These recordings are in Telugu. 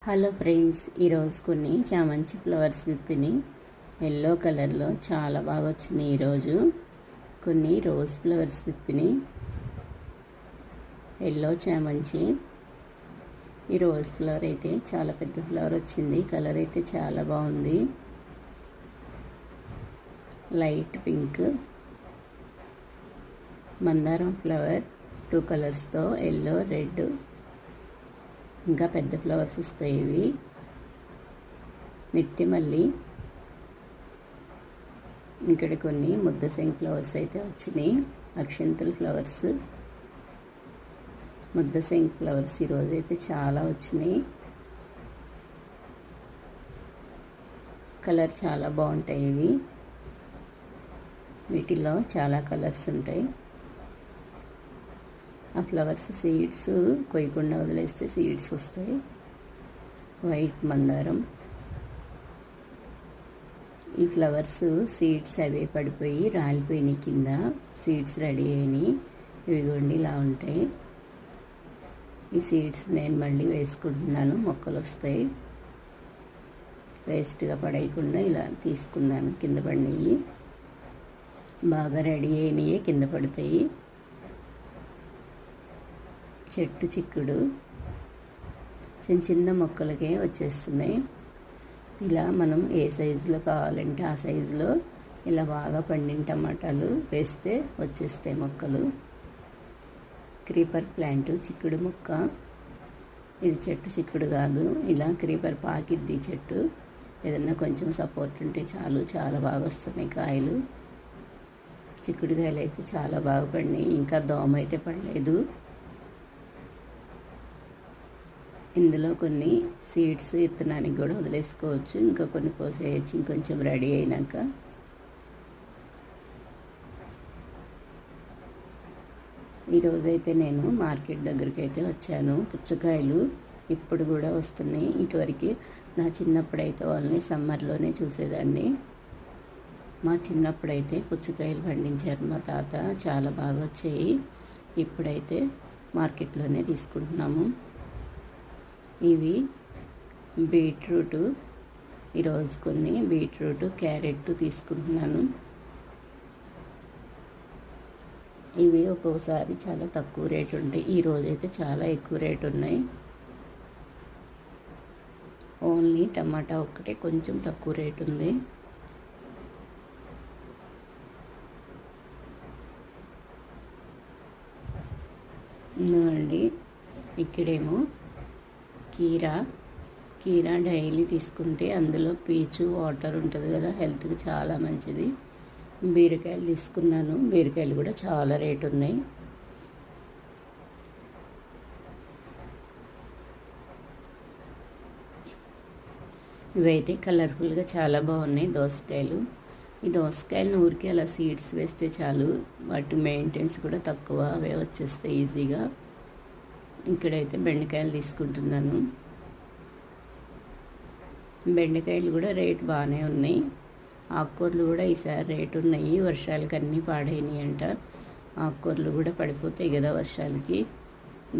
హలో ఫ్రెండ్స్, ఈరోజు కొన్ని చామంతి ఫ్లవర్స్ విప్పిని ఎల్లో కలర్లో చాలా బాగా వచ్చినాయి. ఈరోజు కొన్ని రోజ్ ఫ్లవర్స్ విప్పిని ఎల్లో చామంతి. ఈ రోజ్ ఫ్లవర్ అయితే చాలా పెద్ద ఫ్లవర్ వచ్చింది. కలర్ అయితే చాలా బాగుంది, లైట్ పింక్. మందారం ఫ్లవర్ 2 కలర్స్తో ఎల్లో, రెడ్. ఇంకా పెద్ద ఫ్లవర్స్ వస్తాయి ఇవి. నిత్యమల్లి. ఇక్కడ కొన్ని ముద్దశంఖ ఫ్లవర్స్ అయితే వచ్చినాయి. అక్షంతల ఫ్లవర్స్, ముద్దశంఖ ఫ్లవర్స్ ఈరోజు అయితే చాలా వచ్చినాయి. కలర్ చాలా బాగుంటాయి ఇవి. వీటిల్లో చాలా కలర్స్ ఉంటాయి. ఆ ఫ్లవర్స్ సీడ్స్ కొయ్యకుండా వదిలేస్తే సీడ్స్ వస్తాయి. వైట్ మందారం. ఈ ఫ్లవర్స్ సీడ్స్ అవే పడిపోయి రాలిపోయినాయి, కింద సీడ్స్ రెడీ అయినాయి. ఇవిగోండి ఇలా ఉంటాయి. ఈ సీడ్స్ నేను మళ్ళీ వేసుకుంటున్నాను, మొక్కలు వస్తాయి. వేస్ట్గా పడేయకుండా ఇలా తీసుకున్నాను. కింద పడినవి బాగా రెడీ అయినాయి, కింద పడతాయి. చెట్టు చిక్కుడు చిన్న చిన్న మొక్కలకే వచ్చేస్తున్నాయి. ఇలా మనం ఏ సైజులో కావాలంటే ఆ సైజులో ఇలా బాగా పండిన టమాటాలు వేస్తే వచ్చేస్తాయి మొక్కలు. క్రీపర్ ప్లాంట్, చిక్కుడు మొక్క. ఇది చెట్టు చిక్కుడు కాదు, ఇలా క్రీపర్ పాకిద్ది చెట్టు. ఏదన్నా కొంచెం సపోర్ట్ ఉంటే చాలు, చాలా బాగా వస్తున్నాయి కాయలు. చిక్కుడుకాయలు అయితే చాలా బాగా పడినాయి. ఇంకా దోమ అయితే పడలేదు. ఇందులో కొన్ని సీడ్స్ విత్తనానికి కూడా వదిలేసుకోవచ్చు. ఇంకా కొన్ని కోసేయచ్చు ఇంకొంచెం రెడీ అయినాక. ఈరోజైతే నేను మార్కెట్ దగ్గరికి అయితే వచ్చాను. పుచ్చకాయలు ఇప్పుడు కూడా వస్తున్నాయి. ఇటువరకు నా చిన్నప్పుడైతే ఓన్లీ సమ్మర్లోనే చూసేదాన్ని. మా చిన్నప్పుడైతే పుచ్చకాయలు పండించారు మా తాత, చాలా బాగా వచ్చాయి. ఇప్పుడైతే మార్కెట్లోనే తీసుకుంటున్నాము. ఇవి బీట్రూట్. ఈరోజు కొన్ని బీట్రూట్, క్యారెట్ తీసుకుంటున్నాను. ఇవి ఒక్కోసారి చాలా తక్కువ రేటు ఉంటాయి. ఈరోజు అయితే చాలా ఎక్కువ రేటు ఉన్నాయి. ఓన్లీ టమాటా ఒక్కటే కొంచెం తక్కువ రేటు ఉంది. అండి ఇక్కడేమో కీరా డైలీ తీసుకుంటే అందులో పీచు వాటర్ ఉంటుంది కదా, హెల్త్కి చాలా మంచిది. బీరకాయలు తీసుకున్నాను. బీరకాయలు కూడా చాలా రేటు ఉన్నాయి. ఇవైతే కలర్ఫుల్గా చాలా బాగున్నాయి దోసకాయలు. ఈ దోసకాయలను ఊరికి అలా సీడ్స్ వేస్తే చాలు, వాటి మెయింటెనెన్స్ కూడా తక్కువ, అవే వచ్చేస్తాయి ఈజీగా. ఇక్కడైతే బెండకాయలు తీసుకుంటున్నాను. బెండకాయలు కూడా రేటు బాగానే ఉన్నాయి. ఆకుకూరలు కూడా ఈసారి రేటు ఉన్నాయి. వర్షాలకి అన్నీ పాడైనాయి అంట. ఆకుకూరలు కూడా పడిపోతాయి కదా వర్షాలకి.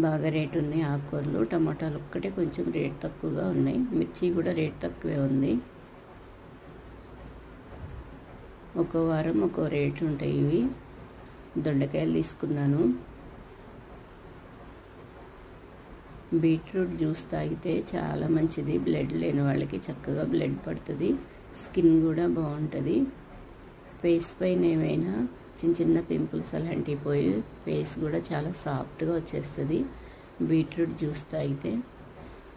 బాగా రేటు ఉన్నాయి ఆకుకూరలు. టమాటాలు ఒక్కటే కొంచెం రేటు తక్కువగా ఉన్నాయి. మిర్చి కూడా రేటు తక్కువే ఉంది. ఒక్కో వారం ఒక్కో రేటు ఉంటాయి ఇవి. దొండకాయలు తీసుకున్నాను. బీట్రూట్ జ్యూస్ తాగితే చాలా మంచిది. బ్లడ్ లేని వాళ్ళకి చక్కగా బ్లడ్ పడుతుంది. స్కిన్ కూడా బాగుంటుంది. ఫేస్ పైన ఏమైనా చిన్న చిన్న పింపుల్స్ అలాంటివి పోయి ఫేస్ కూడా చాలా సాఫ్ట్గా వచ్చేస్తుంది బీట్రూట్ జ్యూస్ తాగితే.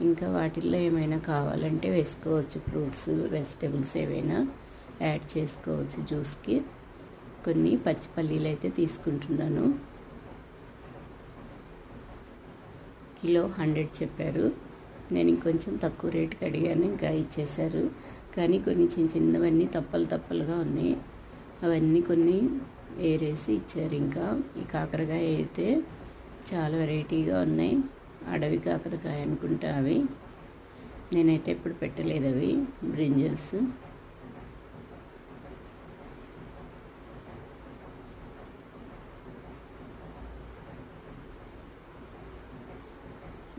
ఇంకా వాటిల్లో ఏమైనా కావాలంటే వేసుకోవచ్చు, ఫ్రూట్స్, వెజిటేబుల్స్ ఏవైనా యాడ్ చేసుకోవచ్చు జ్యూస్కి. కొన్ని పచ్చి పల్లీలు అయితే తీసుకుంటున్నాను. కిలో 100 చెప్పారు. నేను ఇంకొంచెం తక్కువ రేటుకి అడిగాను, ఇంకా ఇచ్చేశారు. కానీ కొన్ని చిన్న చిన్నవన్నీ తప్పలుగా ఉన్నాయి. అవన్నీ కొన్ని ఏరేసి ఇచ్చారు. ఇంకా ఈ కాకరకాయ అయితే చాలా వెరైటీగా ఉన్నాయి. అడవి కాకరకాయ అనుకుంటా అవి. నేనైతే ఎప్పుడు పెట్టలేదు అవి. బ్రింజల్స్.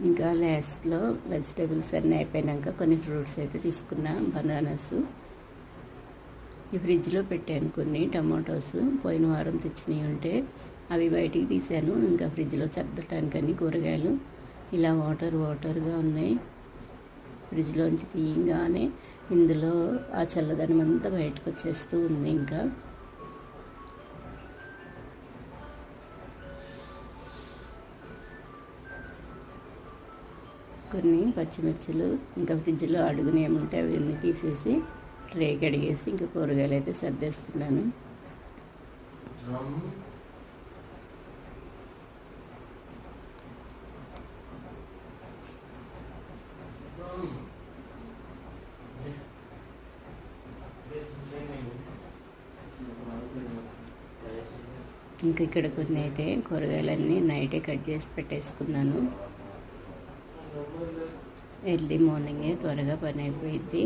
ఇంకా లాస్ట్లో వెజిటేబుల్స్ అన్నీ అయిపోయాక కొన్ని ఫ్రూట్స్ అయితే తీసుకున్నా. బనానాస్ ఈ ఫ్రిడ్జ్లో పెట్టాను. కొన్ని టమాటోస్ పోయిన వారం తెచ్చినవి ఉంటే అవి బయటికి తీసాను. ఇంకా ఫ్రిడ్జ్లో సర్దటానికని కూరగాయలు ఇలా వాటర్గా ఉన్నాయి. ఫ్రిడ్జ్లోంచి తీయగానే ఇందులో ఆ చల్లదనం అంతా బయటకు వచ్చేస్తూ ఉంది. ఇంకా కొన్ని పచ్చిమిర్చిలు ఇంకా ఫ్రిడ్జ్లో అడుగుని ఏముంటే అవన్నీ తీసేసి ట్రే కడిగేసి ఇంకా కూరగాయలు అయితే సర్దేస్తున్నాను. ఇంకా ఇక్కడ కొన్ని అయితే కూరగాయలన్నీ నైటే కట్ చేసి పెట్టేసుకున్నాను. ఎర్లీ మార్నింగే త్వరగా పని అయిపోయింది.